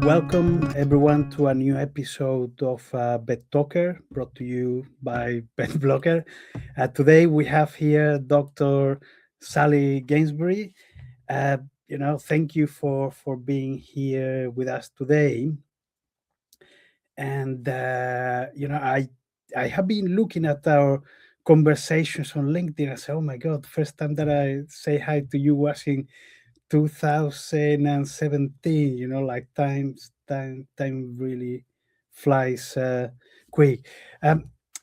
Welcome everyone to a new episode of BetTalker, brought to you by BetBlocker. Today we have here Dr. Sally Gainsbury. Uh, thank you for being here with us today. And I have been looking at our conversations on LinkedIn. I said, "Oh my God, first time that I say hi to you was in 2017." Like time really flies quick.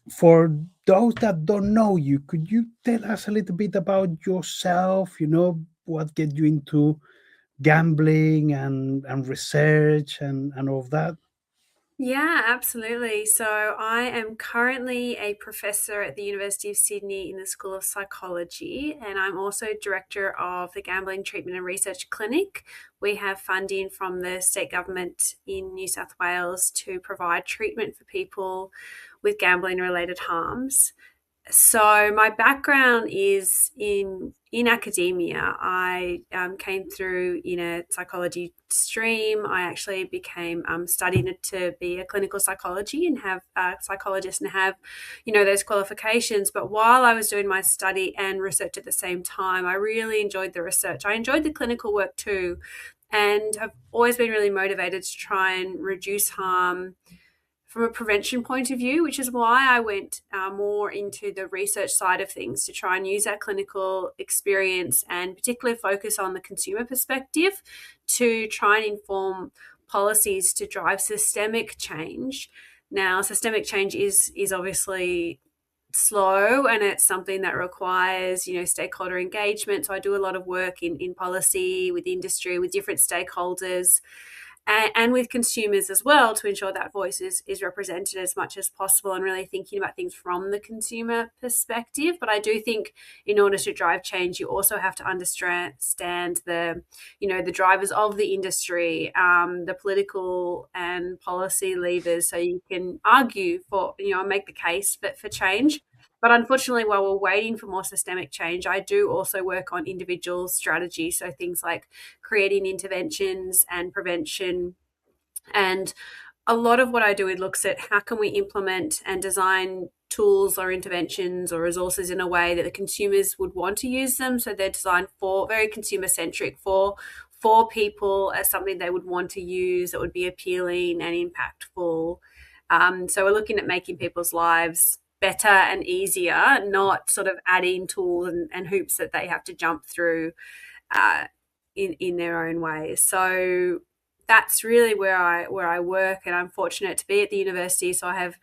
For those that don't know you, could you tell us a little bit about yourself? What get you into gambling and research and all of that? Yeah, absolutely. So I am currently a professor at the University of Sydney in the School of Psychology, and I'm also director of the Gambling Treatment and Research Clinic. We have funding from the state government in New South Wales to provide treatment for people with gambling related harms. So my background is in academia. I came through in a psychology stream. I actually became studying to be a clinical psychology and have a psychologist and have those qualifications. But while I was doing my study and research at the same time, I really enjoyed the research. I enjoyed the clinical work too, and have always been really motivated to try and reduce harm from a prevention point of view, which is why I went more into the research side of things to try and use that clinical experience and particularly focus on the consumer perspective to try and inform policies to drive systemic change. Now, systemic change is obviously slow, and it's something that requires stakeholder engagement. So I do a lot of work in policy, with industry, with different stakeholders, and with consumers as well, to ensure that voice is represented as much as possible, and really thinking about things from the consumer perspective. But I do think in order to drive change, you also have to understand the drivers of the industry, the political and policy levers, so you can argue for, make the case for change. But unfortunately, while we're waiting for more systemic change, I do also work on individual strategy. So things like creating interventions and prevention. And a lot of what I do, it looks at how can we implement and design tools or interventions or resources in a way that the consumers would want to use them. So they're designed for very consumer centric for people as something they would want to use that would be appealing and impactful. So we're looking at making people's lives better and easier, not sort of adding tools and hoops that they have to jump through uh, in their own ways. So that's really where I work, and I'm fortunate to be at the university. So I have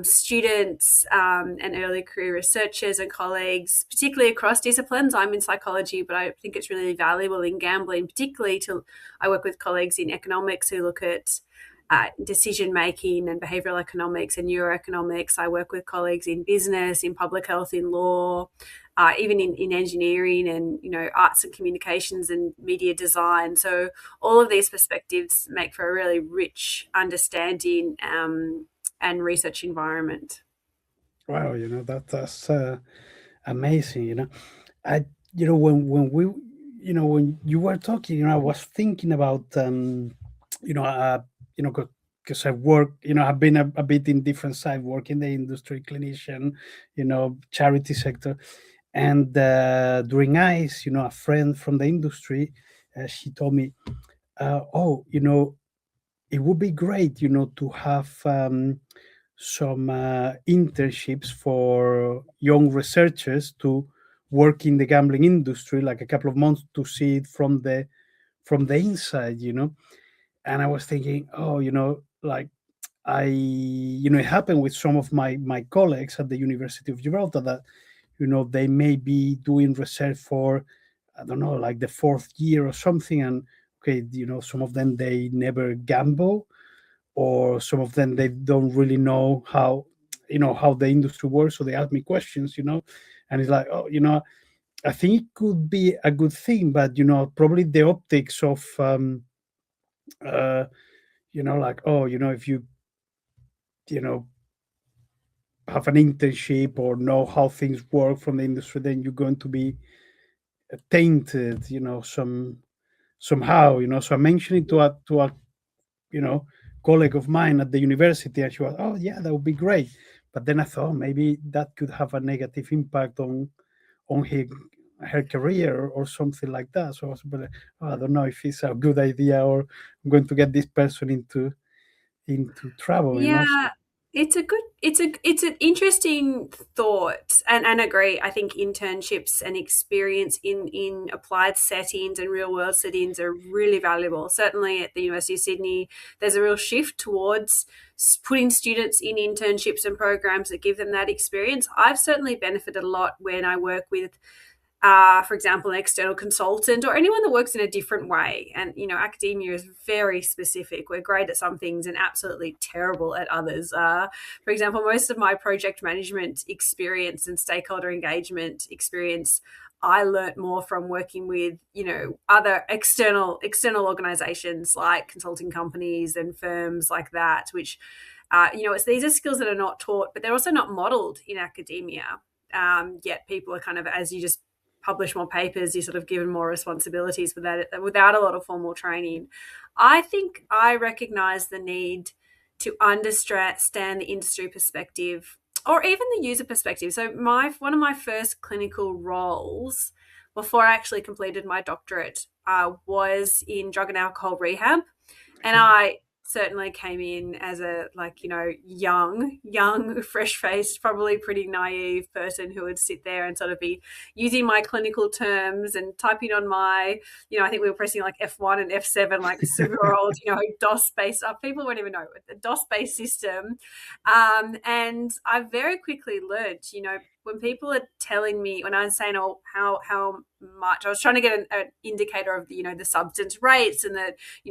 students and early career researchers and colleagues, particularly across disciplines. I'm in psychology, but I think it's really valuable in gambling, particularly I work with colleagues in economics who look at decision making and behavioral economics and neuroeconomics. I work with colleagues in business, in public health, in law, even in engineering and arts and communications and media design. So all of these perspectives make for a really rich understanding and research environment. Wow, that's amazing. I when you were talking, I was thinking about you know uh, because I work, I've been a bit in different side, work in the industry, clinician, charity sector, and during ICE, a friend from the industry, she told me, oh, it would be great, to have some internships for young researchers to work in the gambling industry, like a couple of months, to see it from the inside. And I was thinking, oh, like it happened with some of my colleagues at the University of Gibraltar that, they may be doing research for, I don't know, like the fourth year or something. And okay, some of them, they never gamble, or some of them, they don't really know how the industry works. So they ask me questions, and it's like, oh, I think it could be a good thing, but probably the optics of uh like, oh, if you know have an internship or know how things work from the industry, then you're going to be tainted, somehow. So I mentioned it to a colleague of mine at the university, and she was, oh yeah, that would be great. But then I thought maybe that could have a negative impact on her career or something like that. So I was like, oh, I don't know if it's a good idea, or I'm going to get this person into trouble, Yeah, it's an interesting thought, and agree. I think internships and experience in applied settings and real world settings are really valuable. Certainly at the University of Sydney, there's a real shift towards putting students in internships and programs that give them that experience. I've certainly benefited a lot when I work with for example, an external consultant or anyone that works in a different way. And, academia is very specific. We're great at some things and absolutely terrible at others. For example, most of my project management experience and stakeholder engagement experience, I learnt more from working with, other external organizations like consulting companies and firms like that, which, these are skills that are not taught, but they're also not modeled in academia. Yet people are kind of, as you just publish more papers, you're sort of given more responsibilities without a lot of formal training. I think I recognize the need to understand the industry perspective or even the user perspective. So one of my first clinical roles before I actually completed my doctorate was in drug and alcohol rehab. And I certainly came in as a young fresh-faced, probably pretty naive person who would sit there and sort of be using my clinical terms and typing on my, I think we were pressing like F1 and F7, like super old, DOS-based stuff. People won't even know the DOS-based system. And I very quickly learned, when people are telling me, when I'm saying, oh, how much, I was trying to get an indicator of the substance rates and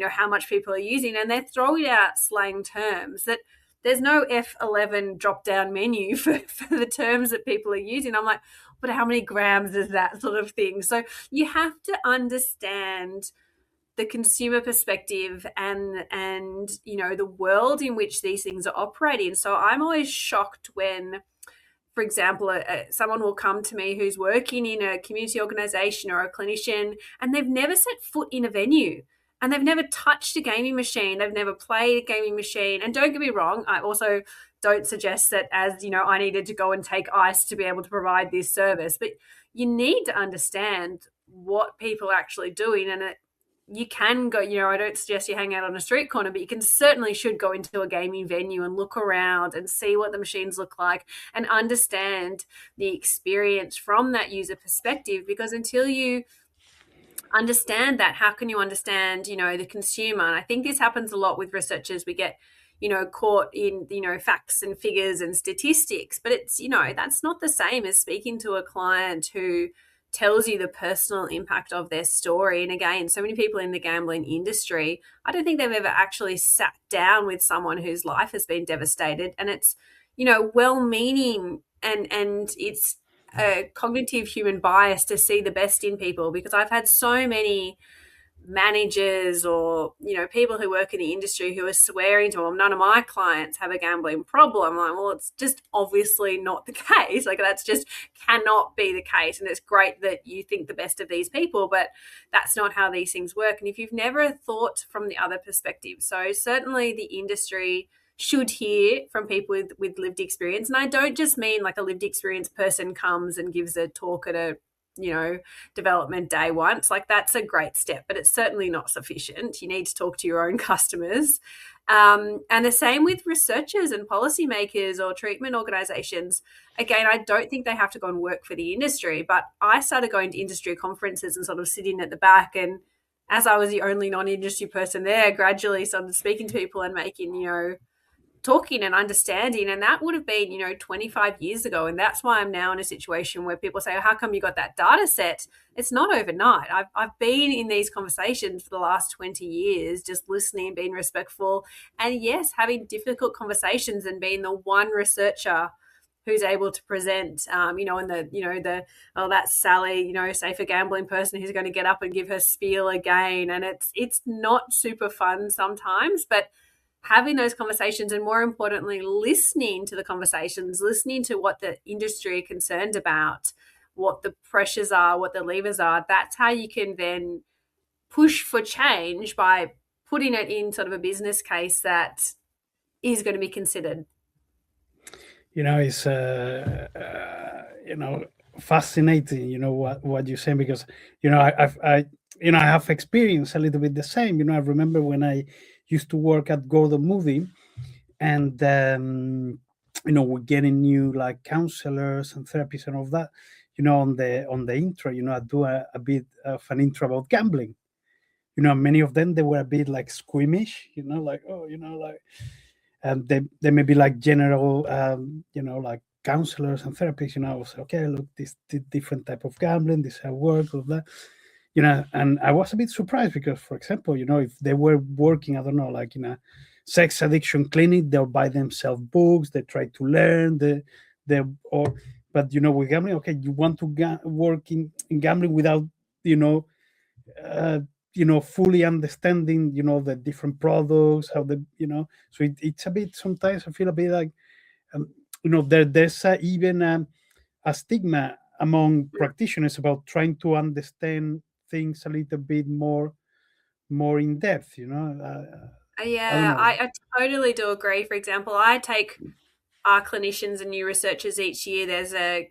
how much people are using, and they're throwing out slang terms that there's no F11 drop down menu for the terms that people are using. I'm like, but how many grams is that, sort of thing? So you have to understand the consumer perspective and the world in which these things are operating. So I'm always shocked when, for example, someone will come to me who's working in a community organisation or a clinician, and they've never set foot in a venue, and they've never touched a gaming machine, they've never played a gaming machine. And don't get me wrong, I also don't suggest that, as I needed to go and take ice to be able to provide this service, but you need to understand what people are actually doing. And you can go, I don't suggest you hang out on a street corner, but you should go into a gaming venue and look around and see what the machines look like and understand the experience from that user perspective. Because until you understand that, how can you understand, the consumer? And I think this happens a lot with researchers. We get, caught in, facts and figures and statistics, but it's, that's not the same as speaking to a client who tells you the personal impact of their story. And again, so many people in the gambling industry, I don't think they've ever actually sat down with someone whose life has been devastated. And it's, well-meaning, and it's a cognitive human bias to see the best in people, because I've had so many managers or people who work in the industry who are swearing to them, none of my clients have a gambling problem. I'm like, well, it's just obviously not the case. Like, that's just cannot be the case. And it's great that you think the best of these people, but that's not how these things work. And if you've never thought from the other perspective, so certainly the industry should hear from people with lived experience. And I don't just mean like a lived experience person comes and gives a talk at a development day once. Like, that's a great step, but it's certainly not sufficient. You need to talk to your own customers. And the same with researchers and policymakers or treatment organizations. Again, I don't think they have to go and work for the industry, but I started going to industry conferences and sort of sitting at the back. And as I was the only non-industry person there, gradually started speaking to people and making, talking and understanding. And that would have been 25 years ago. And that's why I'm now in a situation where people say, oh, how come you got that data set? It's not overnight. I've been in these conversations for the last 20 years, just listening, being respectful, and yes, having difficult conversations and being the one researcher who's able to present, and oh, that's Sally, safer gambling person who's going to get up and give her spiel again. And it's not super fun sometimes, but having those conversations, and more importantly, listening to the conversations, listening to what the industry are concerned about, what the pressures are, what the levers are, that's how you can then push for change by putting it in sort of a business case that is going to be considered. It's fascinating. What you're saying, because I have experienced a little bit the same. I remember when I used to work at Gordon Movie, and we're getting new like counselors and therapists and all that. On the intro, I do a bit of an intro about gambling. Many of them, they were a bit like squeamish. Like, oh, like, and they may be like general, like counselors and therapists. I was okay, look, this different type of gambling, this how it works, all that. And I was a bit surprised because, for example, if they were working, I don't know, like in a sex addiction clinic, they'll buy themselves books, they try to learn or, but with gambling, okay, you want to work in gambling without, you know, uh, fully understanding, the different products, how so it's a bit, sometimes I feel a bit like, um, there's even a stigma among practitioners about trying to understand things a little bit more in depth. I don't Yeah, know. I totally do agree. For example, I take our clinicians and new researchers each year. There's a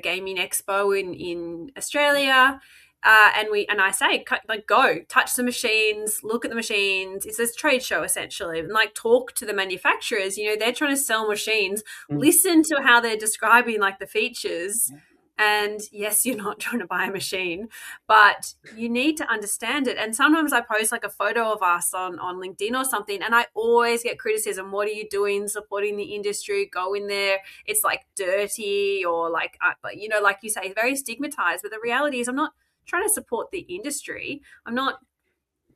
gaming expo in Australia, and I say like go touch the machines, look at the machines. It's a trade show essentially, and like talk to the manufacturers. They're trying to sell machines. Mm, Listen to how they're describing like the features. And yes, you're not trying to buy a machine, but you need to understand it. And sometimes I post like a photo of us on LinkedIn or something, and I always get criticism. What are you doing supporting the industry? Go in there. It's like dirty or like, like you say, very stigmatized. But the reality is, I'm not trying to support the industry. I'm not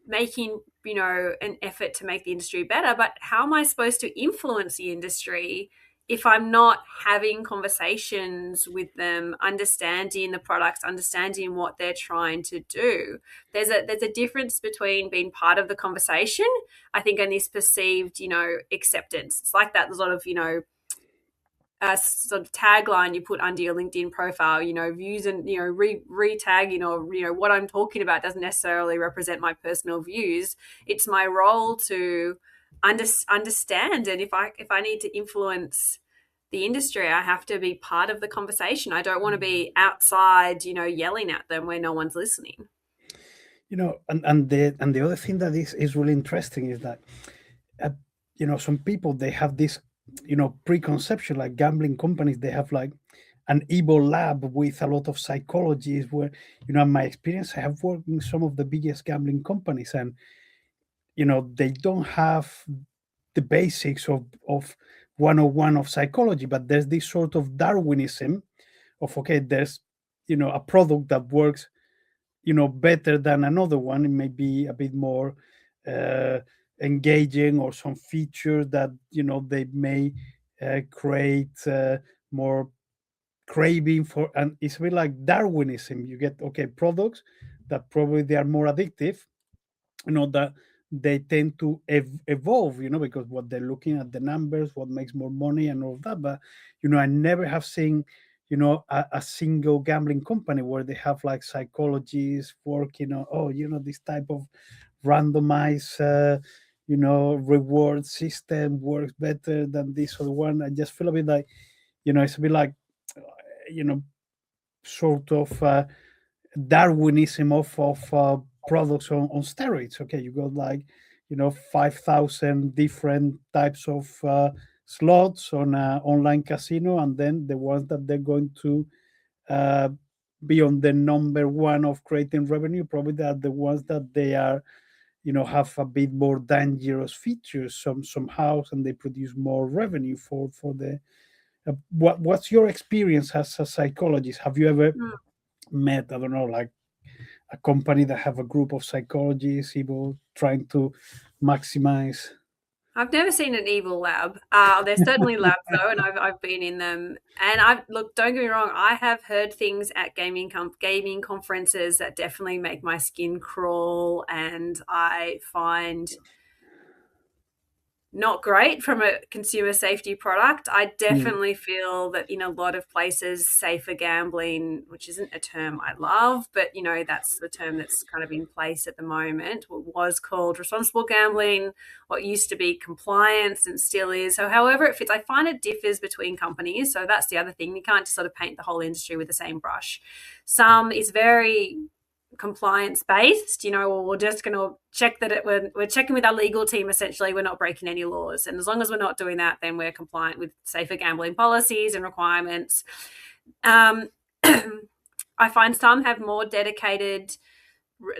making an effort to make the industry better, but how am I supposed to influence the industry if I'm not having conversations with them, understanding the products, understanding what they're trying to do? There's a difference between being part of the conversation, I think, and this perceived acceptance. It's like that. There's a lot of sort of tagline you put under your LinkedIn profile, views and, re-tagging, or, what I'm talking about doesn't necessarily represent my personal views. It's my role to understand. And if I need to influence the industry, I have to be part of the conversation. I don't want to be outside, yelling at them where no one's listening. and the other thing that is really interesting is that, uh, some people, they have this, preconception, like gambling companies, they have like an evil lab with a lot of psychologists, where, in my experience, I have worked in some of the biggest gambling companies, and they don't have the basics of 101 of psychology, but there's this sort of Darwinism of, okay, there's, a product that works, better than another one. It may be a bit more uh, engaging, or some features that, they may create more craving for. And it's a bit like Darwinism. You get, okay, products that probably they are more addictive, that they tend to evolve, because what they're looking at, the numbers, what makes more money and all that. But I never have seen, a single gambling company where they have like psychologists working on, oh, this type of randomized reward system works better than this other one. I just feel a bit like, it's a bit like, uh, you know sort of Darwinism of products on steroids. Okay, you got like, 5,000 different types of slots on an online casino, and then the ones that they're going to uh, be on the number one of creating revenue, probably that the ones that they are, have a bit more dangerous features somehow, and they produce more revenue for the. What's your experience as a psychologist? Have you ever Mm. met, I don't know, like a company that have a group of psychologists able trying to maximize? I've never seen an evil lab. There's certainly labs though, and I've been in them. And I've look. Don't get me wrong. I have heard things at gaming conferences that definitely make my skin crawl, and I find not great from a consumer safety product. I Mm. definitely feel that in a lot of places, safer gambling, which isn't a term I love, but that's the term that's kind of in place at the moment. What was called responsible gambling, what used to be compliance and still is. So however it fits, I find it differs between companies. So that's the other thing. You can't just sort of paint the whole industry with the same brush. Some is very compliance based, or we're just going to check that we're checking with our legal team. Essentially, we're not breaking any laws, and as long as we're not doing that, then we're compliant with safer gambling policies and requirements. um, I find some have more dedicated,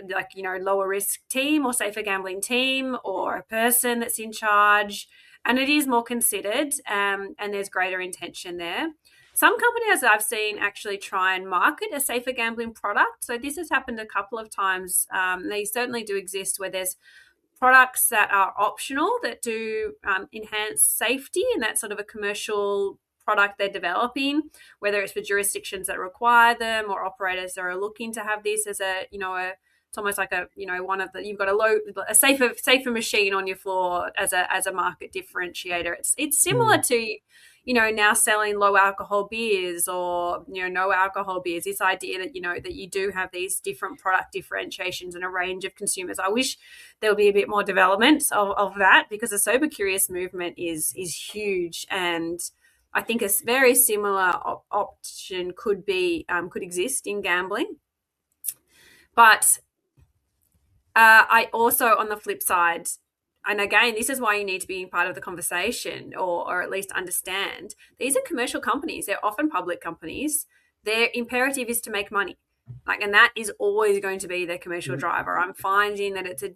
like lower risk team or safer gambling team or a person that's in charge, and it is more considered, and there's greater intention there. Some companies I've seen actually try and market a safer gambling product. So this has happened a couple of times. They certainly do exist where there's products that are optional that do enhance safety, and that's sort of a commercial product they're developing, whether it's for jurisdictions that require them or operators that are looking to have this as it's almost like one of the, you've got a safer machine on your floor as a market differentiator. It's similar Mm. to now selling low alcohol beers or no alcohol beers. This idea that that you do have these different product differentiations and a range of consumers. I wish there will be a bit more development of that, because the sober curious movement is huge, and I think a very similar option could exist in gambling. But I also, on the flip side, and again, this is why you need to be part of the conversation, or at least understand, these are commercial companies. They're often public companies. Their imperative is to make money. And that is always going to be their commercial Mm. driver. I'm finding that it's a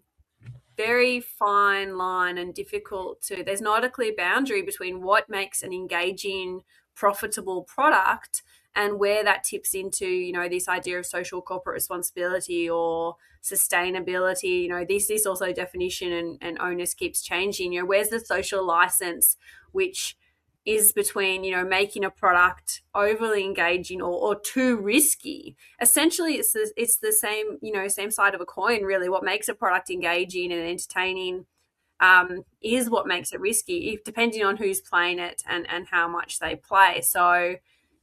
very fine line and difficult there's not a clear boundary between what makes an engaging, profitable product and where that tips into, this idea of social corporate responsibility or sustainability. This also definition and onus keeps changing. Where's the social license, which is between making a product overly engaging or too risky. Essentially it's the same side of a coin, really. What makes a product engaging and entertaining is what makes it risky, depending on who's playing it and how much they play. So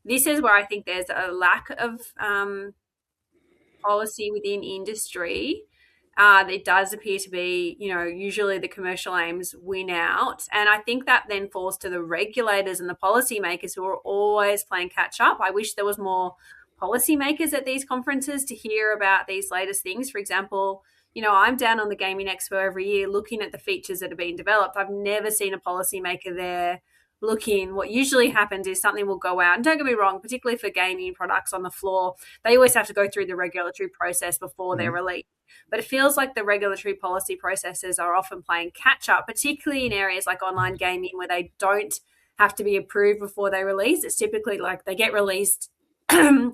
this is where I think there's a lack of policy within industry. It does appear to be, usually the commercial aims win out. And I think that then falls to the regulators and the policymakers who are always playing catch up. I wish there was more policymakers at these conferences to hear about these latest things. For example, I'm down on the Gaming Expo every year looking at the features that are being developed. I've never seen a policymaker there looking. What usually happens is something will go out, and don't get me wrong, particularly for gaming products on the floor, they always have to go through the regulatory process before they're Mm. released. But it feels like the regulatory policy processes are often playing catch up, particularly in areas like online gaming where they don't have to be approved before they release. It's typically like they get released and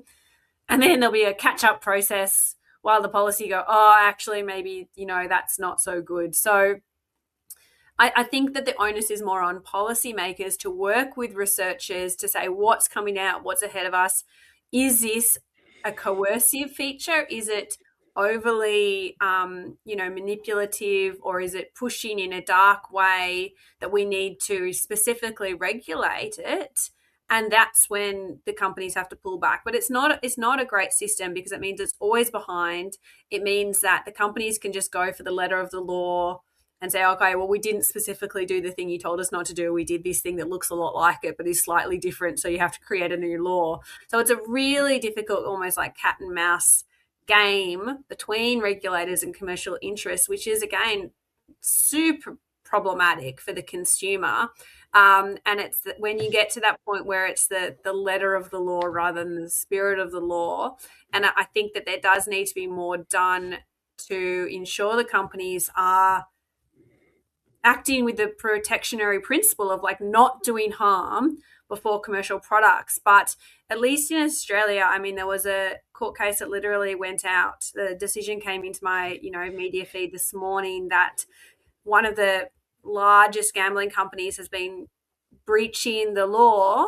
then there'll be a catch up process while the policy go, oh, actually, maybe, that's not so good. So I think that the onus is more on policymakers to work with researchers to say what's coming out, what's ahead of us. Is this a coercive feature? Is it overly, manipulative, or is it pushing in a dark way that we need to specifically regulate it? And that's when the companies have to pull back. But it's not a great system, because it means it's always behind. It means that the companies can just go for the letter of the law and say, okay, well, we didn't specifically do the thing you told us not to do. We did this thing that looks a lot like it, but is slightly different. So you have to create a new law. So it's a really difficult, almost like cat and mouse game between regulators and commercial interests, which is, again, super problematic for the consumer. And it's when you get to that point where it's the letter of the law rather than the spirit of the law. And I think that there does need to be more done to ensure the companies are acting with the protectionary principle of not doing harm before commercial products. But at least in Australia, I mean, there was a court case that literally went out. The decision came into my, media feed this morning that one of the largest gambling companies has been breaching the law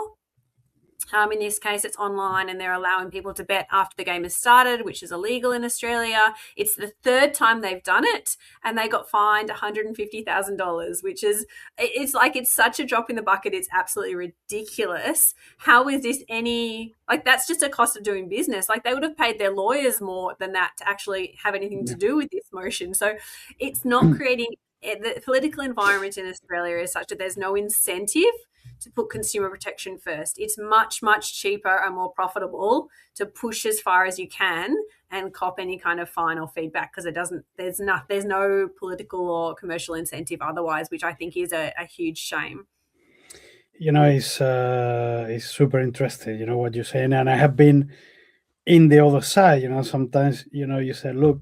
In this case, it's online and they're allowing people to bet after the game has started, which is illegal in Australia. It's the third time they've done it and they got fined $150,000, which is, it's like, it's such a drop in the bucket. It's absolutely ridiculous. How is this any, like, that's just a cost of doing business. Like, they would have paid their lawyers more than that to actually have anything to Yeah. do with this motion. So it's not creating, the political environment in Australia is such that there's no incentive to put consumer protection first. It's much, much cheaper and more profitable to push as far as you can and cop any kind of fine or feedback, because there's no political or commercial incentive otherwise, which I think is a huge shame. It's super interesting, what you're saying, and I have been in the other side. Sometimes, you say, look,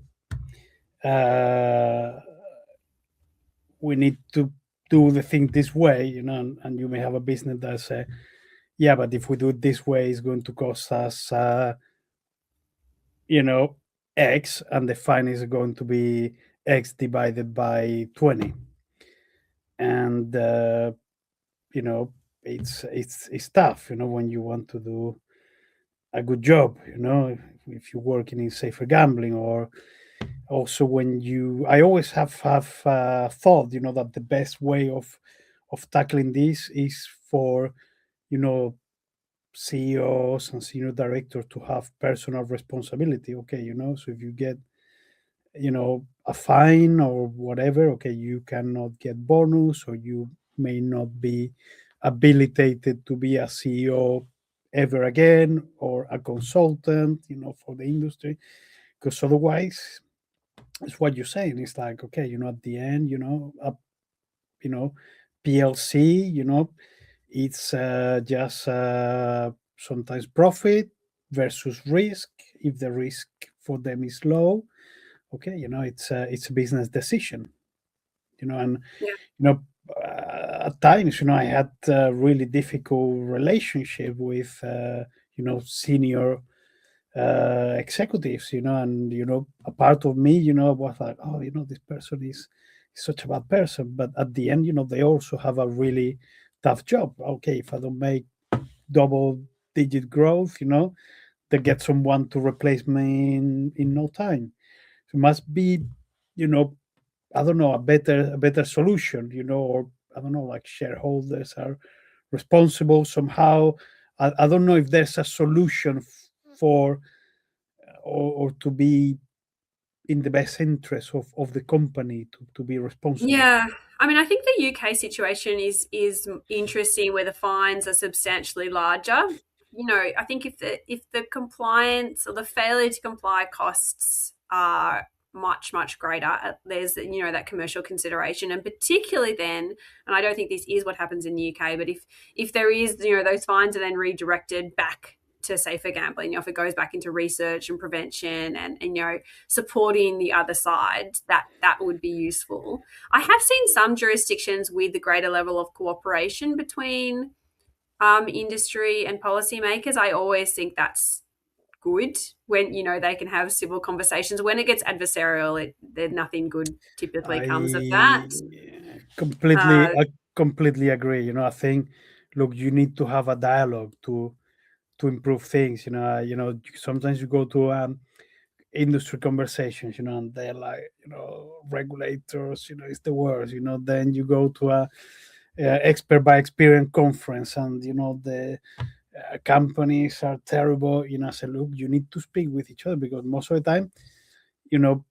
uh, we need to do the thing this way, and you may have a business that say, yeah, but if we do it this way, it's going to cost us, you know, X, and the fine is going to be X divided by 20. And, you know, it's tough, when you want to do a good job, if you're working in safer gambling, or also when I always have thought, that the best way of tackling this is for, you know, CEOs and senior directors to have personal responsibility. Okay, so if you get, a fine or whatever, okay, you cannot get bonus, or you may not be habilitated to be a CEO ever again, or a consultant, for the industry, because otherwise, it's what you're saying. It's like, okay, at the end, you know, PLC, it's just sometimes profit versus risk. If the risk for them is low, okay, it's a business decision, and Yeah. you know at times, I had a really difficult relationship with senior executives, and a part of me, was like, oh, this person is such a bad person, but at the end, they also have a really tough job. Okay, if I don't make double digit growth, they get someone to replace me in no time. So it must be, you know I don't know, a better solution, or I don't know, like shareholders are responsible somehow. I don't know if there's a solution for, or to be in the best interest of the company, to be responsible. Yeah. I mean, I think the UK situation is interesting where the fines are substantially larger. I think if the compliance or the failure to comply costs are much, much greater, there's that commercial consideration. And particularly then, and I don't think this is what happens in the UK, but if there is, those fines are then redirected back to safer gambling, if it goes back into research and prevention and supporting the other side, that would be useful. I have seen some jurisdictions with a greater level of cooperation between industry and policymakers. I always think that's good when they can have civil conversations. When it gets adversarial, there nothing good typically comes of that. I completely, Uh, I completely agree. I think, look, you need to have a dialogue to improve things. Sometimes you go to industry conversations, and they're like, regulators, it's the worst. Then you go to a expert by experience conference, and the companies are terrible. I say, look, you need to speak with each other, because most of the time, you know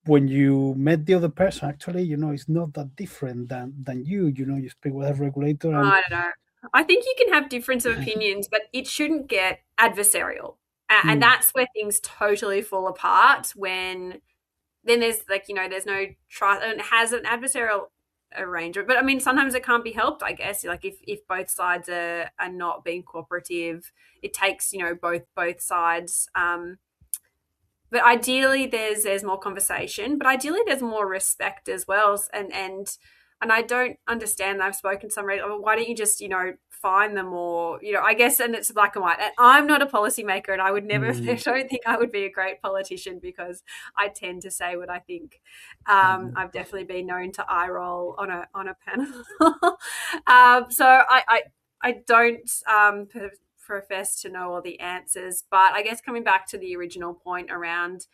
when you met the other person, actually, it's not that different than you. You speak with a regulator, and I don't know. I think you can have difference of opinions, but it shouldn't get adversarial. And mm, that's where things totally fall apart when then there's there's no trust and it has an adversarial arrangement. But I mean, sometimes it can't be helped, I guess. Like if both sides are not being cooperative, it takes, both sides. But ideally there's more conversation, but ideally there's more respect as well. And I don't understand. I've spoken to some, why don't you just, find them, or, I guess, and it's black and white. And I'm not a policymaker, and I would never, I mm, don't think I would be a great politician because I tend to say what I think. um, I've definitely been known to eye roll on a panel. So I don't profess to know all the answers, but I guess coming back to the original point around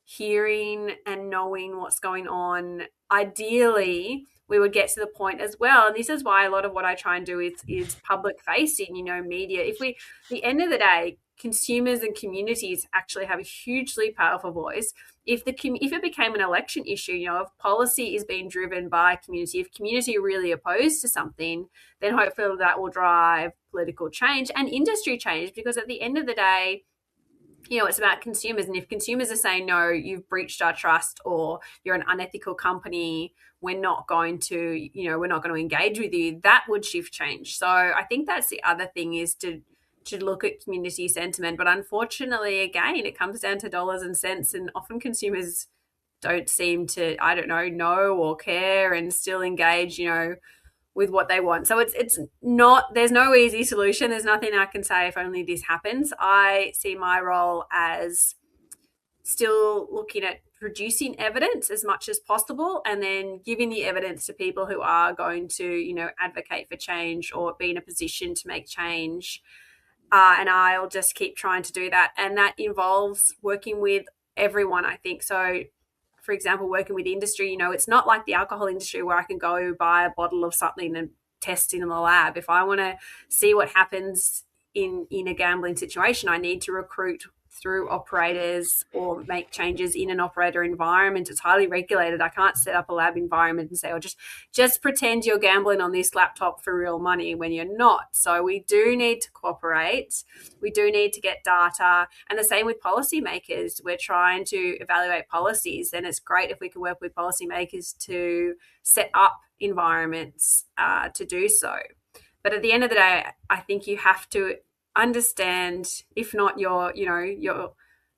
hearing and knowing what's going on, ideally we would get to the point as well, and this is why a lot of what I try and do is public facing, media. If we, at the end of the day, consumers and communities actually have a hugely powerful voice. If it became an election issue, if policy is being driven by community, if community are really opposed to something, then hopefully that will drive political change and industry change, because at the end of the day, it's about consumers. And if consumers are saying, no, you've breached our trust, or you're an unethical company, we're not going to engage with you, that would shift change. So I think that's the other thing, is to look at community sentiment. But unfortunately, again, it comes down to dollars and cents, and often consumers don't seem to, I don't know or care, and still engage, with what they want. So it's not, there's no easy solution. There's nothing I can say if only this happens. I see my role as still looking at producing evidence as much as possible, and then giving the evidence to people who are going to, advocate for change or be in a position to make change. And I'll just keep trying to do that. And that involves working with everyone, I think. So, for example, working with industry, it's not like the alcohol industry where I can go buy a bottle of something and test it in the lab. If I want to see what happens in a gambling situation, I need to recruit through operators or make changes in an operator environment. It's highly regulated. I can't set up a lab environment and say, just pretend you're gambling on this laptop for real money when you're not. So we do need to cooperate. We do need to get data. And the same with policymakers. We're trying to evaluate policies, and it's great if we can work with policymakers to set up environments to do so. But at the end of the day, I think you have to understand, if not your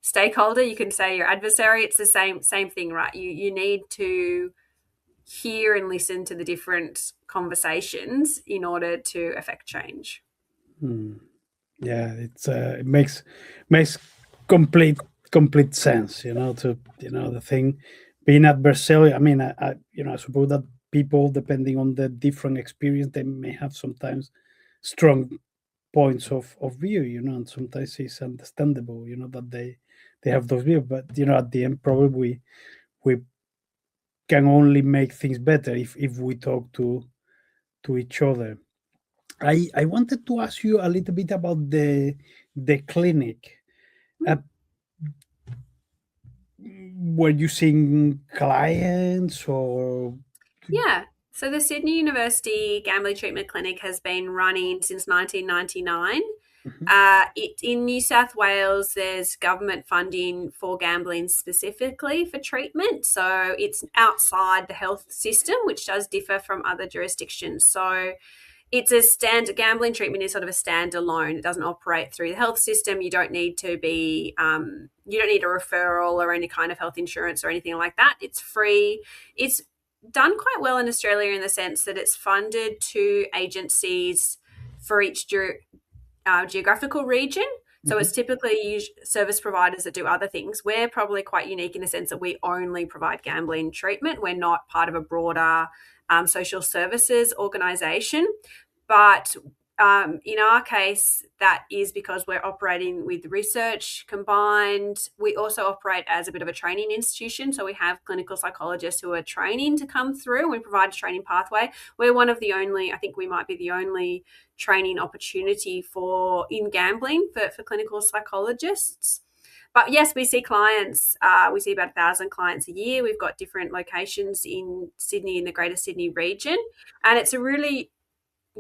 stakeholder, you can say your adversary. It's the same thing, right? You need to hear and listen to the different conversations in order to affect change. Yeah, it makes complete sense, to the thing being adversarial. I mean, I suppose that people, depending on the different experience, they may have sometimes strong points of view, and sometimes it's understandable, that they have those views. But at the end, probably we can only make things better if we talk to each other. I wanted to ask you a little bit about the clinic. Were you seeing clients or? Yeah. So the Sydney University Gambling Treatment Clinic has been running since 1999. In New South Wales, there's government funding for gambling specifically for treatment. So it's outside the health system, which does differ from other jurisdictions. So it's a standard, gambling treatment is sort of a standalone. It doesn't operate through the health system. You don't need to be, you don't need a referral or any kind of health insurance or anything like that. It's free. It's done quite well in Australia in the sense that it's funded to agencies for each geographical region. So it's typically service providers that do other things. We're probably quite unique in the sense that we only provide gambling treatment. We're not part of a broader social services organisation. But in our case, that is because we're operating with research combined. We also operate as a bit of a training institution. So we have clinical psychologists who are training to come through. We provide a training pathway. We're one of the only, I think we might be the only training opportunity in gambling for clinical psychologists. But yes, we see clients. We see about 1,000 clients a year. We've got different locations in Sydney, in the Greater Sydney region. And it's a really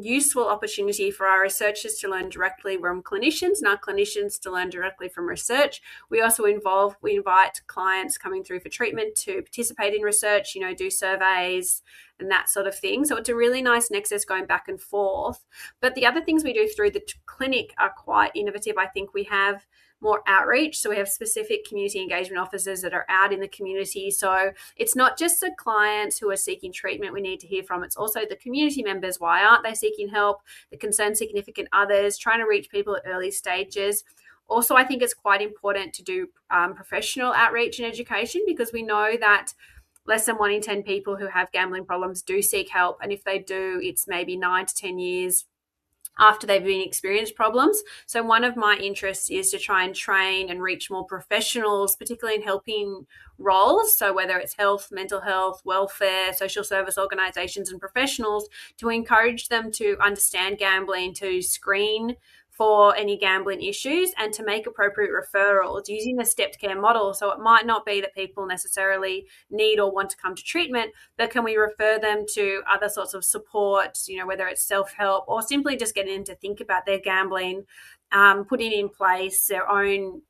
useful opportunity for our researchers to learn directly from clinicians, and our clinicians to learn directly from research. We also invite clients coming through for treatment to participate in research, do surveys and that sort of thing. So it's a really nice nexus going back and forth. But the other things we do through the clinic are quite innovative. I think we have more outreach. So we have specific community engagement officers that are out in the community. So it's not just the clients who are seeking treatment we need to hear from. It's also the community members. Why aren't they seeking help? The concerned significant others, trying to reach people at early stages. Also, I think it's quite important to do professional outreach and education, because we know that less than 1 in 10 people who have gambling problems do seek help. And if they do, it's maybe 9 to 10 years after they've been experienced problems. So one of my interests is to try and train and reach more professionals, particularly in helping roles. So whether it's health, mental health, welfare, social service organizations and professionals, to encourage them to understand gambling, to screen for any gambling issues and to make appropriate referrals using the stepped care model. So it might not be that people necessarily need or want to come to treatment, but can we refer them to other sorts of support, whether it's self-help or simply just getting them to think about their gambling, putting in place their own,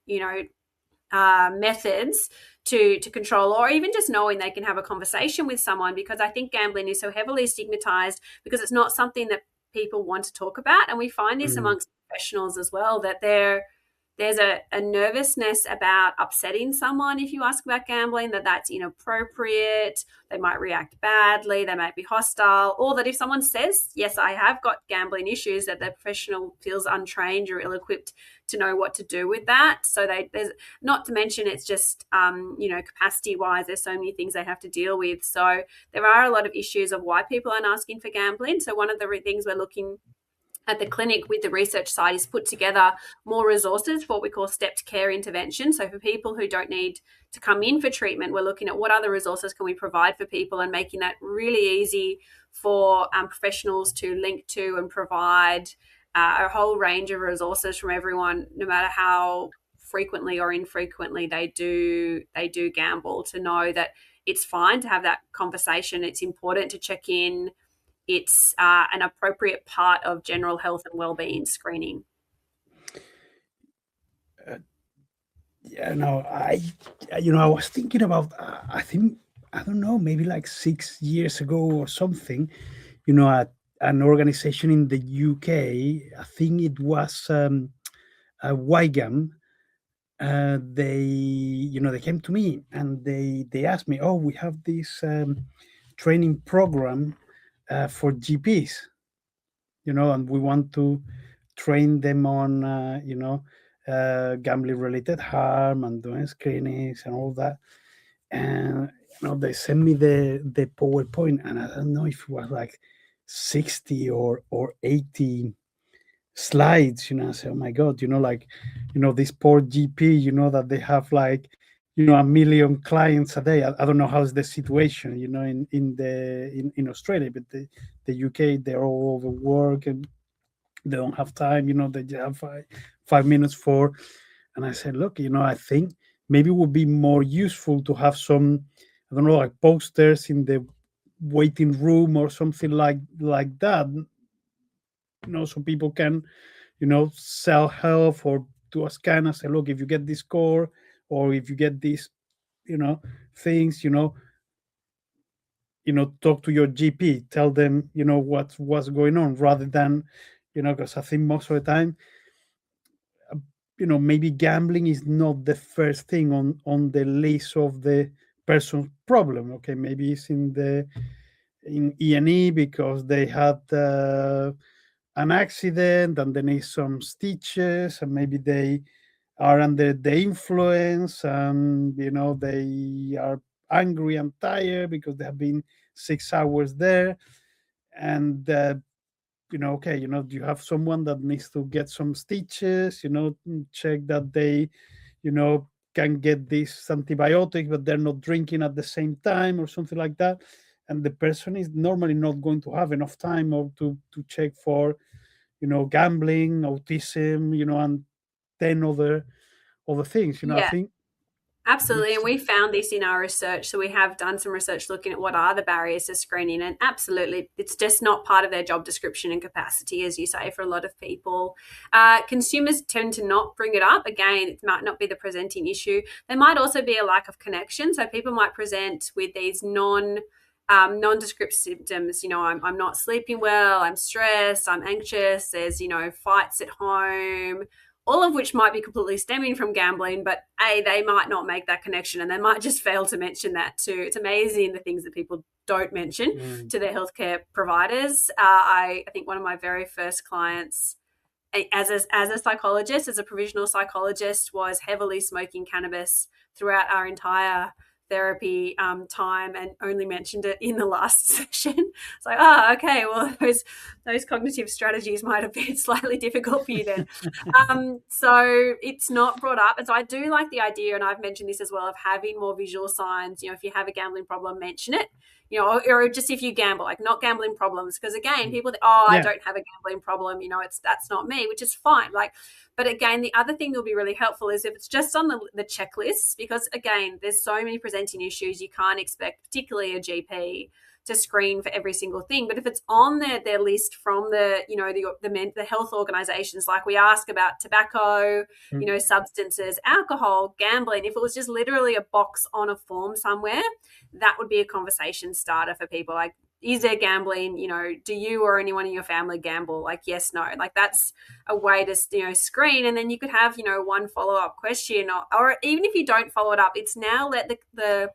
methods to control, or even just knowing they can have a conversation with someone, because I think gambling is so heavily stigmatized because it's not something that people want to talk about. And we find this Mm. amongst professionals as well, that there's a nervousness about upsetting someone if you ask about gambling, that's inappropriate. They might react badly, they might be hostile, or that if someone says, yes, I have got gambling issues, that the professional feels untrained or ill-equipped to know what to do with that. So there's, not to mention, it's just capacity wise, there's so many things they have to deal with. So there are a lot of issues of why people aren't asking for gambling. So one of the things we're looking at the clinic with the research side is put together more resources for what we call stepped care intervention. So for people who don't need to come in for treatment, we're looking at what other resources can we provide for people and making that really easy for professionals to link to and provide a whole range of resources from everyone, no matter how frequently or infrequently they do gamble, to know that it's fine to have that conversation. It's important to check in. It's an appropriate part of general health and wellbeing screening. Yeah, no, I was thinking about, I think, I don't know, maybe like 6 years ago or something, an organization in the UK, I think it was Wygam. They came to me and they asked me, oh, we have this training program for GPs, and we want to train them on, gambling related harm and doing screenings and all that. And they sent me the PowerPoint, and I don't know if it was like 60 or 80 slides. I say, oh my god, like, this poor GP, that they have like, a million clients a day. I don't know how's the situation, in Australia, but the UK, they're all overworked and they don't have time. They just have 5 minutes for. And I said, look, I think maybe it would be more useful to have some, I don't know, like posters in the waiting room or something like that, so people can, sell health or do a scan and say, look, if you get this score or if you get these, things, talk to your GP, tell them, what's going on, rather than, because I think most of the time, maybe gambling is not the first thing on the list of the person's problem. Okay, maybe it's in E&E because they had an accident and they need some stitches, and maybe they are under the influence, and they are angry and tired because they have been 6 hours there. And okay, you have someone that needs to get some stitches, check that they, can get this antibiotic, but they're not drinking at the same time or something like that. And the person is normally not going to have enough time or to check for, gambling, autism, and 10 other things. I Yeah, think absolutely. And it's we found this in our research. So we have done some research looking at what are the barriers to screening. And absolutely, it's just not part of their job description and capacity, as you say, for a lot of people. Consumers tend to not bring it up. Again, it might not be the presenting issue. There might also be a lack of connection. So people might present with these nondescript symptoms. I'm not sleeping well, I'm stressed, I'm anxious, there's, fights at home, all of which might be completely stemming from gambling, but they might not make that connection, and they might just fail to mention that too. It's amazing the things that people don't mention mm, to their healthcare providers. I think one of my very first clients, as a psychologist, as a provisional psychologist, was heavily smoking cannabis throughout our entire therapy time and only mentioned it in the last session. It's like, okay, well, those cognitive strategies might have been slightly difficult for you then. So it's not brought up. And so I do like the idea, and I've mentioned this as well, of having more visual signs. If you have a gambling problem, mention it. Or just if you gamble, like not gambling problems. Because again, people think, I Yeah. don't have a gambling problem. That's not me, which is fine. But again, the other thing that will be really helpful is if it's just on the checklist, because again, there's so many presenting issues, you can't expect, particularly a GP, to screen for every single thing. But if it's on their list from the health organizations, like we ask about tobacco, substances, alcohol, gambling, if it was just literally a box on a form somewhere, that would be a conversation starter for people. Like, is there gambling? Do you or anyone in your family gamble? Like, yes, no. Like, that's a way to screen. And then you could have one follow-up question, or even if you don't follow it up, it's now let the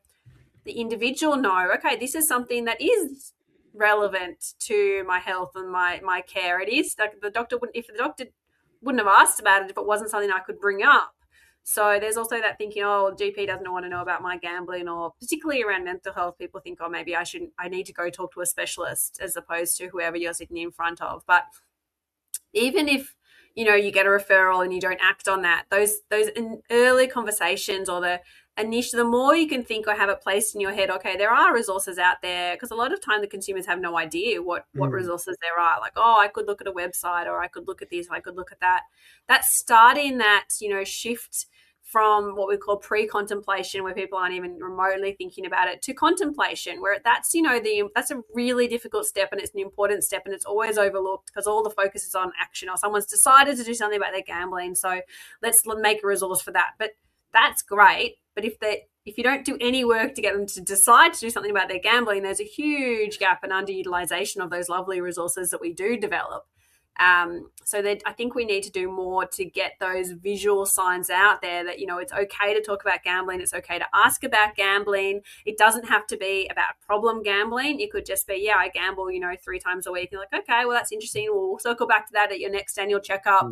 individual know, okay, this is something that is relevant to my health and my care. It is like the doctor wouldn't have asked about it if it wasn't something I could bring up. So there's also that thinking, GP doesn't want to know about my gambling, or particularly around mental health, people think, maybe I need to go talk to a specialist as opposed to whoever you're sitting in front of. But even if you get a referral and you don't act on that, those early conversations, or the more you can think or have it placed in your head, okay, there are resources out there, because a lot of time the consumers have no idea what resources there are. Like, I could look at a website, or I could look at this, I could look at that. That's starting that shift from what we call pre-contemplation, where people aren't even remotely thinking about it, to contemplation, where that's that's a really difficult step, and it's an important step, and it's always overlooked because all the focus is on action, or someone's decided to do something about their gambling, so let's make a resource for that. But that's great. But if you don't do any work to get them to decide to do something about their gambling, there's a huge gap and underutilization of those lovely resources that we do develop. So that I think we need to do more to get those visual signs out there that, it's okay to talk about gambling. It's okay to ask about gambling. It doesn't have to be about problem gambling. It could just be, I gamble, 3 times a week. You're like, okay, well, that's interesting. We'll circle back to that at your next annual checkup.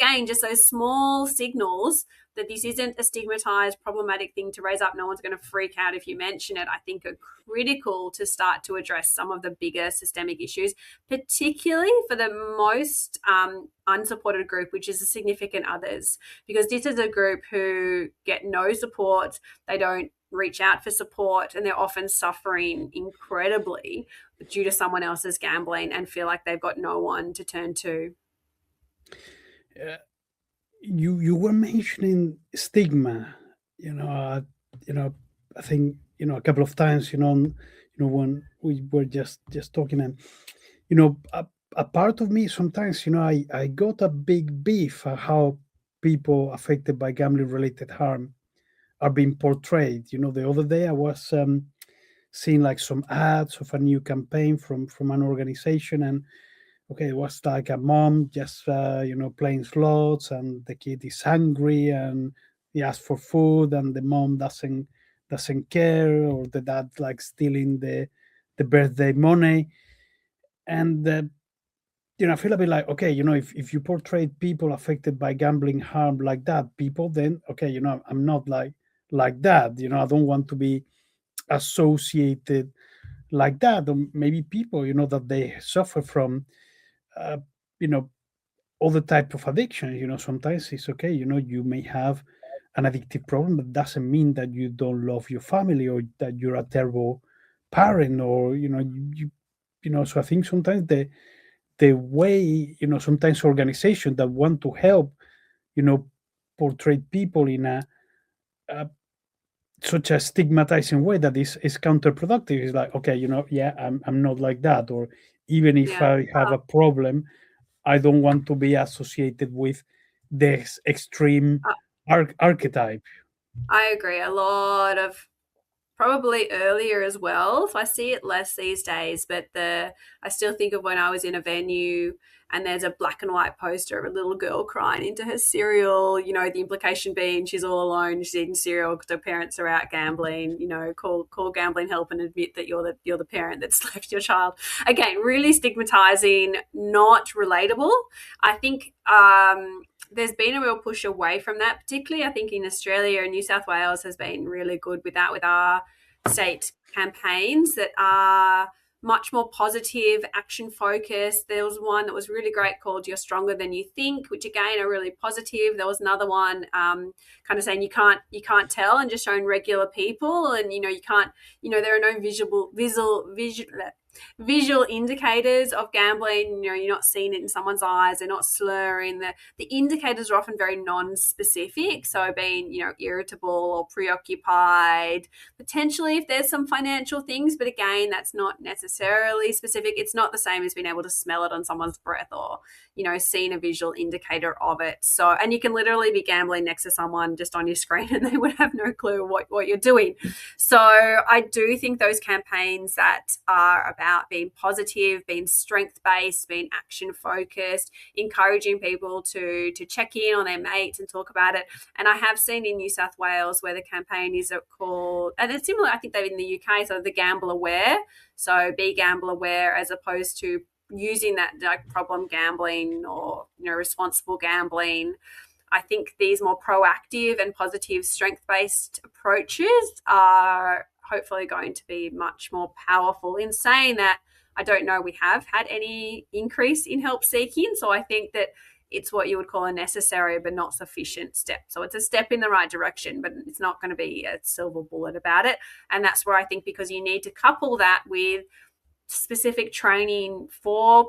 Again, just those small signals that this isn't a stigmatized, problematic thing to raise up. No one's going to freak out if you mention it, I think are critical to start to address some of the bigger systemic issues, particularly for the most unsupported group, which is the significant others, because this is a group who get no support. They don't reach out for support, and they're often suffering incredibly due to someone else's gambling and feel like they've got no one to turn to. You were mentioning stigma, I think a couple of times, when we were just talking, and a part of me sometimes, I got a big beef at how people affected by gambling related harm are being portrayed. The other day I was seeing like some ads of a new campaign from an organization, and okay, it was like a mom just playing slots, and the kid is hungry and he asks for food, and the mom doesn't care, or the dad like stealing the birthday money. And I feel a bit like, okay, if you portray people affected by gambling harm like that, people, then okay, I'm not like that. I don't want to be associated like that. Or maybe people, that they suffer from uh, you know other type of addiction. Sometimes it's okay, you may have an addictive problem, but doesn't mean that you don't love your family, or that you're a terrible parent, or so I think sometimes the way, sometimes organizations that want to help, portray people in a such a stigmatizing way that is counterproductive. It's like, okay, yeah, I'm not like that, or even if Yeah. I have a problem, I don't want to be associated with this extreme archetype. I agree. A lot of probably earlier as well. So I see it less these days, but I still think of when I was in a venue and there's a black and white poster of a little girl crying into her cereal, the implication being she's all alone, she's eating cereal because her parents are out gambling, call gambling help and admit that you're the parent that's left your child. Again, really stigmatizing, not relatable. I think there's been a real push away from that, particularly I think in Australia and New South Wales has been really good with that, with our state campaigns that are much more positive, action focused. There was one that was really great called "You're Stronger Than You Think," which again are really positive. There was another one kind of saying you can't tell, and just showing regular people, and you can't, there are no visual indicators of gambling. You're not seeing it in someone's eyes, they're not slurring. The indicators are often very non-specific, so being irritable or preoccupied, potentially if there's some financial things, but again that's not necessarily specific. It's not the same as being able to smell it on someone's breath or seeing a visual indicator of it. So, and you can literally be gambling next to someone just on your screen and they would have no clue what you're doing. So I do think those campaigns that are about being positive, being strength-based, being action-focused, encouraging people to check in on their mates and talk about it. And I have seen in New South Wales where the campaign is called, and it's similar, I think they're in the UK, so the Gamble Aware. So be gamble aware, as opposed to using that like problem gambling or responsible gambling. I think these more proactive and positive strength-based approaches are hopefully going to be much more powerful. In saying that, I don't know we have had any increase in help seeking, so I think that it's what you would call a necessary but not sufficient step. So it's a step in the right direction, but it's not going to be a silver bullet about it. And that's where I think, because you need to couple that with specific training for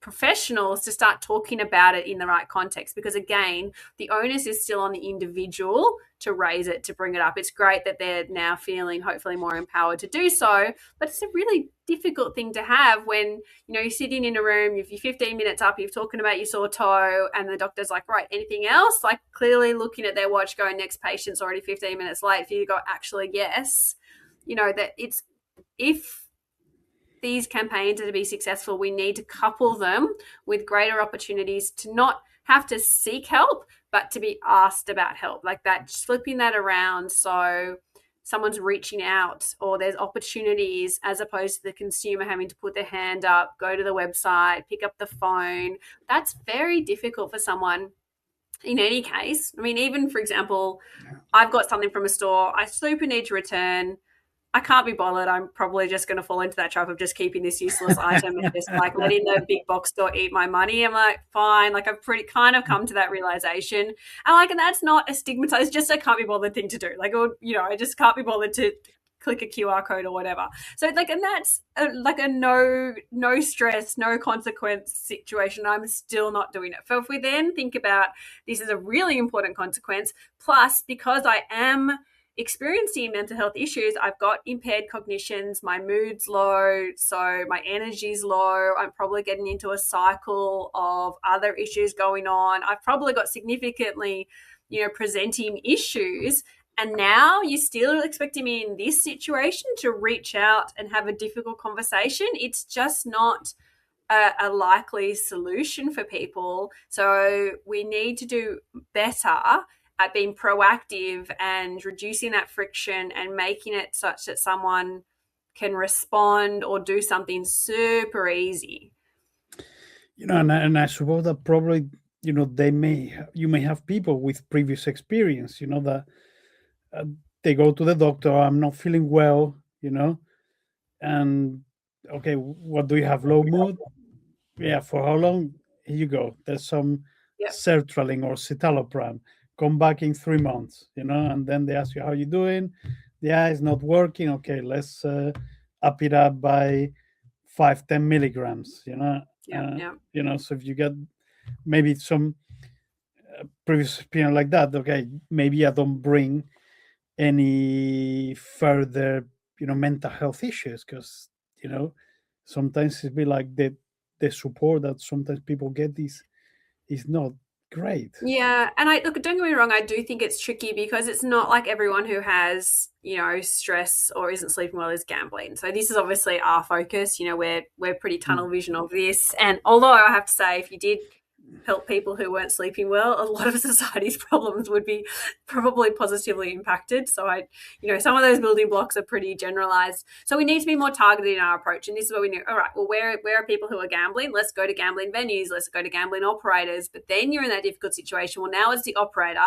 professionals to start talking about it in the right context, because again, the onus is still on the individual to raise it, to bring it up. It's great that they're now feeling hopefully more empowered to do so, but it's a really difficult thing to have when you're sitting in a room, you're 15 minutes up, you're talking about your sore toe, and the doctor's like, right, anything else? Like clearly looking at their watch going, next patient's already 15 minutes late, for you to go, actually yes. That it's, if these campaigns are to be successful, we need to couple them with greater opportunities to not have to seek help, but to be asked about help. Like that, just flipping that around, so someone's reaching out, or there's opportunities, as opposed to the consumer having to put their hand up, go to the website, pick up the phone. That's very difficult for someone in any case. I mean, even for example, I've got something from a store, I super need to return, I can't be bothered. I'm probably just going to fall into that trap of just keeping this useless item and just like letting the big box store eat my money. I'm like, fine. Like I've pretty kind of come to that realization. And that's not a stigmatized, it's just a can't be bothered thing to do. Like, I just can't be bothered to click a QR code or whatever. So like, and that's like a no stress, no consequence situation. I'm still not doing it. So if we then think about this is a really important consequence, plus because I am experiencing mental health issues, I've got impaired cognitions, my mood's low, so my energy's low, I'm probably getting into a cycle of other issues going on, I've probably got significantly presenting issues, and now you're still expecting me in this situation to reach out and have a difficult conversation. It's just not a likely solution for people. So we need to do better at being proactive and reducing that friction and making it such that someone can respond or do something super easy. And I suppose that probably you may have people with previous experience, that they go to the doctor, I'm not feeling well, and okay, what do you have, low mood? Yeah, for how long? Here you go, there's some sertraline or citalopram, come back in 3 months, and then they ask you how you doing. Yeah, it's not working. Okay, let's up it up by 5-10 milligrams, so if you get maybe some previous experience like that, okay, maybe I don't bring any further mental health issues, because sometimes it be like the support that sometimes people get is not great. Yeah, and look, don't get me wrong, I do think it's tricky because it's not like everyone who has stress or isn't sleeping well is gambling. So this is obviously our focus. We're pretty tunnel vision of this, and although I have to say, if you did help people who weren't sleeping well, a lot of society's problems would be probably positively impacted. So some of those building blocks are pretty generalized. So we need to be more targeted in our approach. And this is what we need. All right, well, where are people who are gambling? Let's go to gambling venues. Let's go to gambling operators. But then you're in that difficult situation. Well, now it's the operator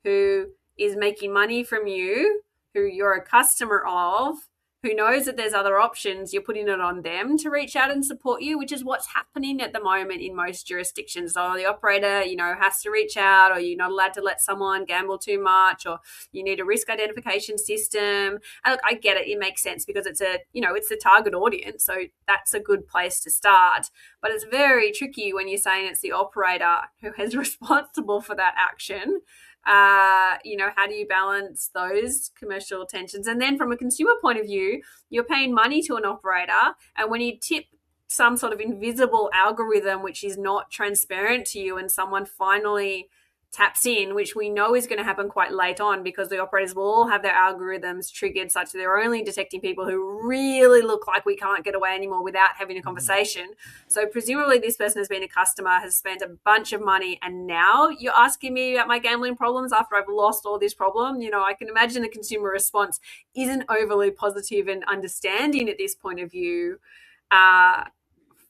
who is making money from you, who you're a customer of, who knows that there's other options. You're putting it on them to reach out and support you, which is what's happening at the moment in most jurisdictions. So the operator, has to reach out, or you're not allowed to let someone gamble too much, or you need a risk identification system. And look, I get it. It makes sense because it's the target audience. So that's a good place to start. But it's very tricky when you're saying it's the operator who is responsible for that action. How do you balance those commercial tensions? And then from a consumer point of view, you're paying money to an operator, and when you tip some sort of invisible algorithm which is not transparent to you, and someone finally taps in, which we know is going to happen quite late on because the operators will all have their algorithms triggered such that they're only detecting people who really look like we can't get away anymore without having a conversation. So presumably this person has been a customer, has spent a bunch of money, and now you're asking me about my gambling problems after I've lost all this problem. I can imagine the consumer response isn't overly positive and understanding at this point of view.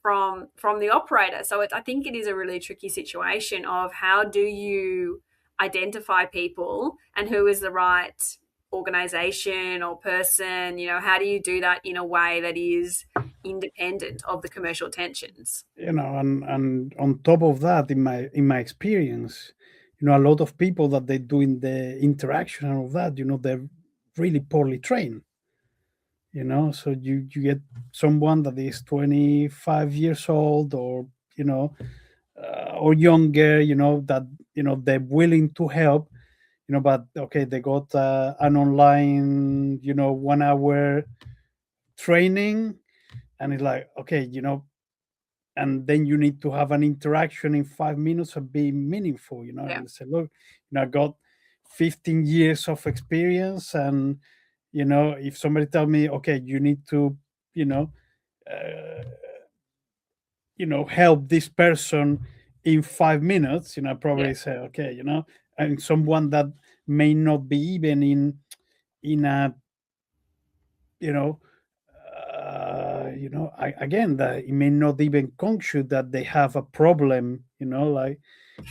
From the operator. So I think it is a really tricky situation of how do you identify people and who is the right organization or person. How do you do that in a way that is independent of the commercial tensions? And on top of that, in my experience, a lot of people that they do in the interaction and all that, they're really poorly trained. So you get someone that is 25 years old, or younger, that they're willing to help, but okay, they got an online 1 hour training, and it's like, okay, and then you need to have an interaction in 5 minutes and be meaningful, Yeah. and say, look, I got 15 years of experience, and if somebody tell me, okay, you need to you know uh, help this person in 5 minutes, Yeah. probably say, okay, and someone that may not be even in a you know again, that it may not even conscious that they have a problem, like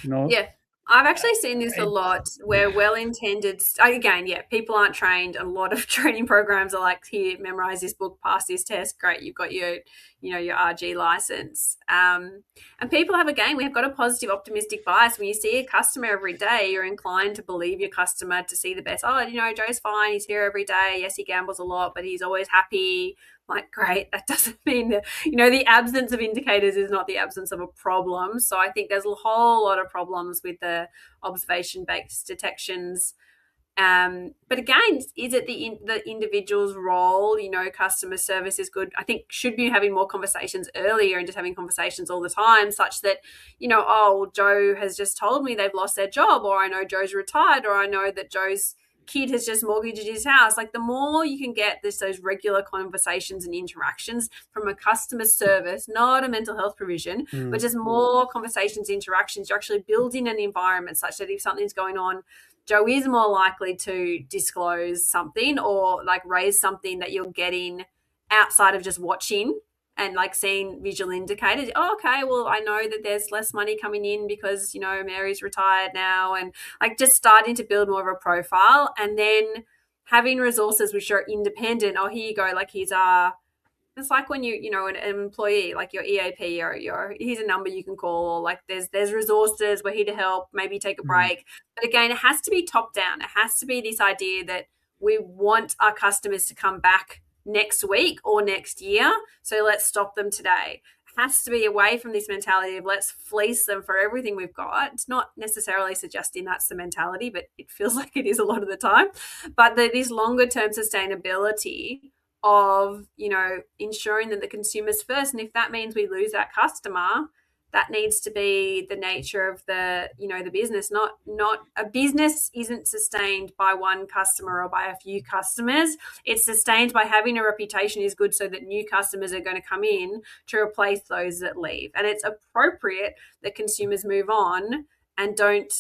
you know Yeah. I've actually seen this a it's lot where well-intended, again, yeah, people aren't trained. A lot of training programs are like, here, memorize this book, pass this test. Great, you've got your RG license. And people we have got a positive, optimistic bias. When you see a customer every day, you're inclined to believe your customer, to see the best. Oh, Joe's fine. He's here every day. Yes, he gambles a lot, but he's always happy. Like, great, that doesn't mean that the absence of indicators is not the absence of a problem. So I think there's a whole lot of problems with the observation-based detections. But again, is it the individual's role? Customer service is good. I think should be having more conversations earlier and just having conversations all the time, such that oh, Joe has just told me they've lost their job, or I know Joe's retired, or I know that Joe's kid has just mortgaged his house. Like, the more you can get those regular conversations and interactions from a customer service, not a mental health provision, but just more conversations, interactions, you're actually building an environment such that if something's going on, Joe is more likely to disclose something or like raise something that you're getting outside of just watching and like seeing visual indicators. Oh, okay, well, I know that there's less money coming in because, Mary's retired now, and like just starting to build more of a profile, and then having resources which are independent. Oh, here you go. Like, it's like when an employee, like your EAP, or here's a number you can call, or like there's resources, we're here to help, maybe take a break. But again, it has to be top down. It has to be this idea that we want our customers to come back next week or next year, so let's stop them today. It has to be away from this mentality of let's fleece them for everything we've got. It's not necessarily suggesting that's the mentality, but it feels like it is a lot of the time. But this longer term sustainability of ensuring that the consumer's first, and if that means we lose that customer, That needs to be the nature of the business. Not a business isn't sustained by one customer or by a few customers. It's sustained by having a reputation is good, so that new customers are going to come in to replace those that leave. And it's appropriate that consumers move on and don't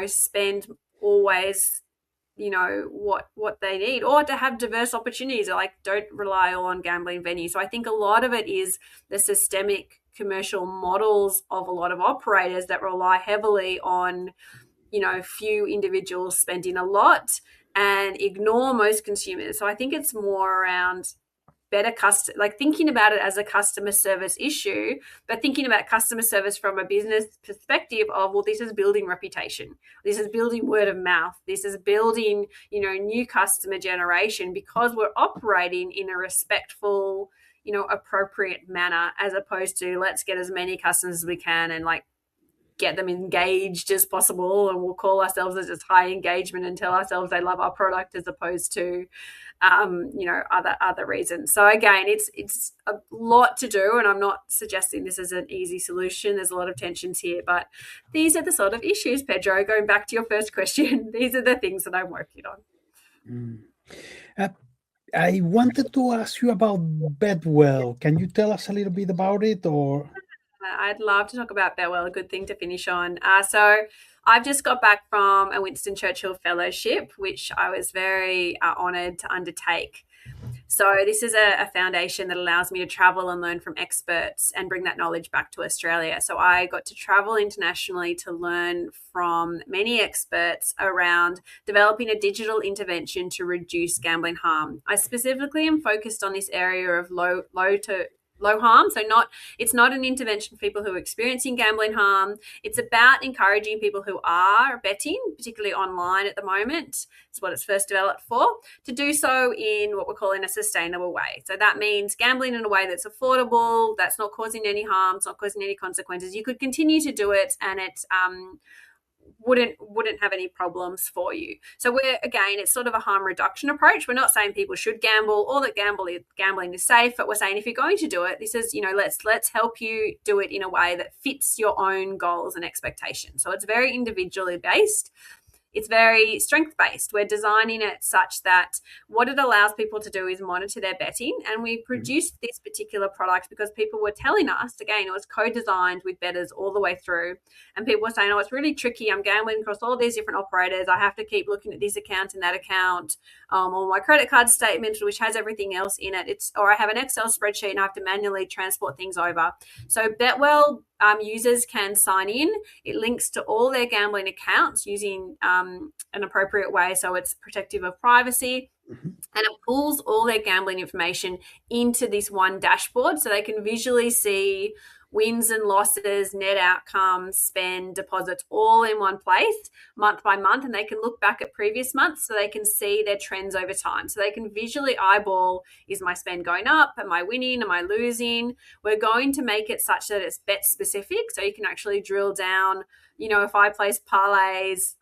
spend always what they need, or to have diverse opportunities, like don't rely all on gambling venues. So I think a lot of it is the systemic commercial models of a lot of operators that rely heavily on few individuals spending a lot and ignore most consumers. So I think it's more around better like thinking about it as a customer service issue, but thinking about customer service from a business perspective of, well, this is building reputation, this is building word of mouth, this is building new customer generation, because we're operating in a respectful appropriate manner, as opposed to let's get as many customers as we can and like get them engaged as possible, and we'll call ourselves as just high engagement and tell ourselves they love our product, as opposed to other reasons. So again, it's a lot to do, and I'm not suggesting this is an easy solution. There's a lot of tensions here, but these are the sort of issues, Pedro, going back to your first question, these are the things that I'm working on. I wanted to ask you about BetWell. Can you tell us a little bit about it? Or I'd love to talk about BetWell, a good thing to finish on. So I've just got back from a Winston Churchill Fellowship, which I was very honoured to undertake. So this is a foundation that allows me to travel and learn from experts and bring that knowledge back to Australia. So I got to travel internationally to learn from many experts around developing a digital intervention to reduce gambling harm. I specifically am focused on this area of low harm. So it's not an intervention for people who are experiencing gambling harm. It's about encouraging people who are betting, particularly online at the moment. It's what it's first developed for, to do so in what we're calling a sustainable way. So that means gambling in a way that's affordable, that's not causing any harm, it's not causing any consequences. You could continue to do it, and it's wouldn't have any problems for you. So it's sort of a harm reduction approach. We're not saying people should gamble or that gambling is safe, but we're saying if you're going to do it, this is, let's help you do it in a way that fits your own goals and expectations. So it's very individually based. It's very strength-based. We're designing it such that what it allows people to do is monitor their betting. And we produced this particular product because people were telling us, again, it was co-designed with bettors all the way through. And people were saying, oh, it's really tricky. I'm gambling across all these different operators. I have to keep looking at this account and that account, or my credit card statement, which has everything else in it. Or I have an Excel spreadsheet and I have to manually transport things over. So BetWell users can sign in. It links to all their gambling accounts using an appropriate way, so it's protective of privacy. And it pulls all their gambling information into this one dashboard, so they can visually see wins and losses, net outcomes, spend, deposits, all in one place, month by month. And they can look back at previous months so they can see their trends over time. So they can visually eyeball, is my spend going up? Am I winning? Am I losing? We're going to make it such that it's bet specific. So you can actually drill down, if I place parlays,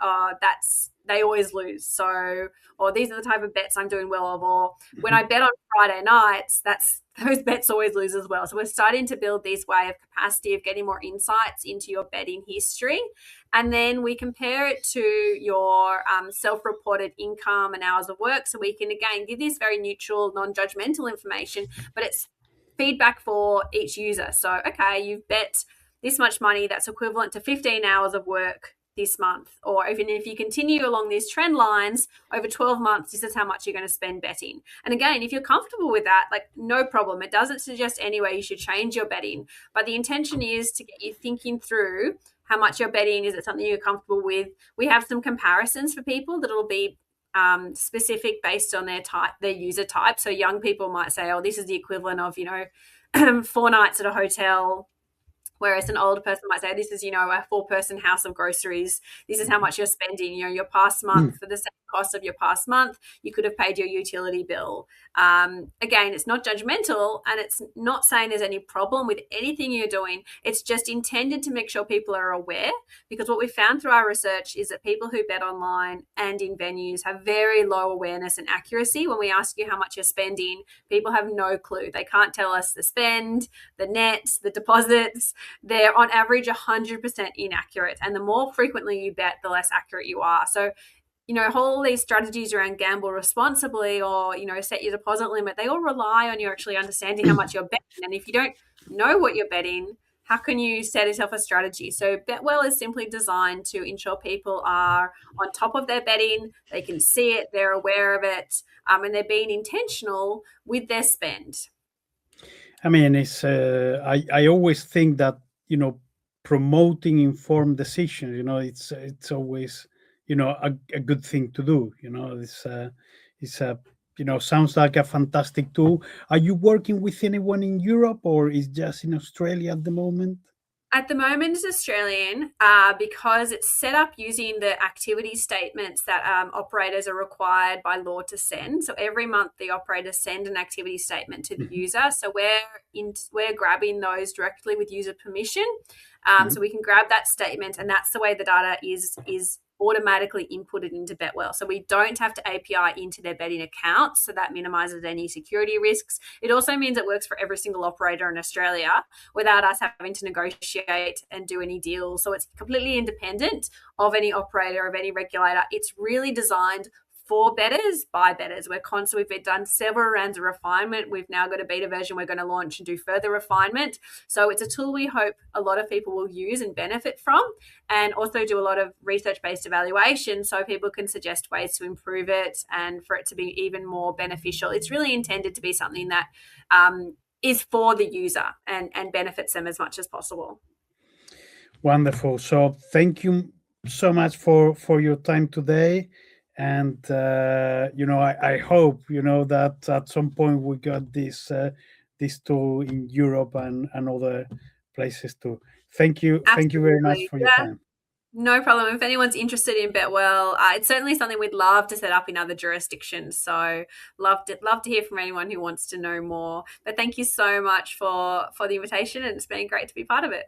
they always lose. So, or these are the type of bets I'm doing well of, or when I bet on Friday nights, those bets always lose as well. So we're starting to build this way of capacity of getting more insights into your betting history. And then we compare it to your self-reported income and hours of work. So we can, again, give this very neutral, non-judgmental information, but it's feedback for each user. So, okay, you've bet this much money, that's equivalent to 15 hours of work this month. Or even if you continue along these trend lines over 12 months, this is how much you're going to spend betting. And again, if you're comfortable with that, no problem. It doesn't suggest any way you should change your betting, but the intention is to get you thinking through how much you're betting. Is it something you're comfortable with? We have some comparisons for people that'll be specific based on their user type. So young people might say, oh, this is the equivalent of, 4 nights at a hotel. Whereas an older person might say, this is, a 4-person house of groceries. This is how much you're spending, your past month for the same costs of your past month. You could have paid your utility bill. Again, it's not judgmental, and it's not saying there's any problem with anything you're doing. It's just intended to make sure people are aware, because what we found through our research is that people who bet online and in venues have very low awareness and accuracy. When we ask you how much you're spending, people have no clue. They can't tell us the spend, the nets, the deposits. They're on average 100% inaccurate. And the more frequently you bet, the less accurate you are. So, all these strategies around gamble responsibly, or, set your deposit limit, they all rely on you actually understanding how much you're betting. And if you don't know what you're betting, how can you set yourself a strategy? So BetWell is simply designed to ensure people are on top of their betting. They can see it, they're aware of it, and they're being intentional with their spend. I mean, I always think that, promoting informed decisions, it's always, a good thing to do. It's a, sounds like a fantastic tool. Are you working with anyone in Europe, or is just in Australia at the moment? At the moment, it's Australian because it's set up using the activity statements that operators are required by law to send. So every month, the operators send an activity statement to the user. So we're grabbing those directly with user permission. So we can grab that statement, and that's the way the data is automatically inputted into BetWell. So we don't have to API into their betting accounts. So that minimizes any security risks. It also means it works for every single operator in Australia without us having to negotiate and do any deals. So it's completely independent of any operator, of any regulator. It's really designed for bettors by bettors. We've done several rounds of refinement. We've now got a beta version we're going to launch and do further refinement. So it's a tool we hope a lot of people will use and benefit from, and also do a lot of research-based evaluation so people can suggest ways to improve it and for it to be even more beneficial. It's really intended to be something that is for the user and benefits them as much as possible. Wonderful. So thank you so much for your time today. And, I hope, that at some point we got this tool in Europe and other places too. Thank you. Absolutely. Thank you very much for your time. No problem. If anyone's interested in BetWell, it's certainly something we'd love to set up in other jurisdictions. So love to hear from anyone who wants to know more. But thank you so much for the invitation, and it's been great to be part of it.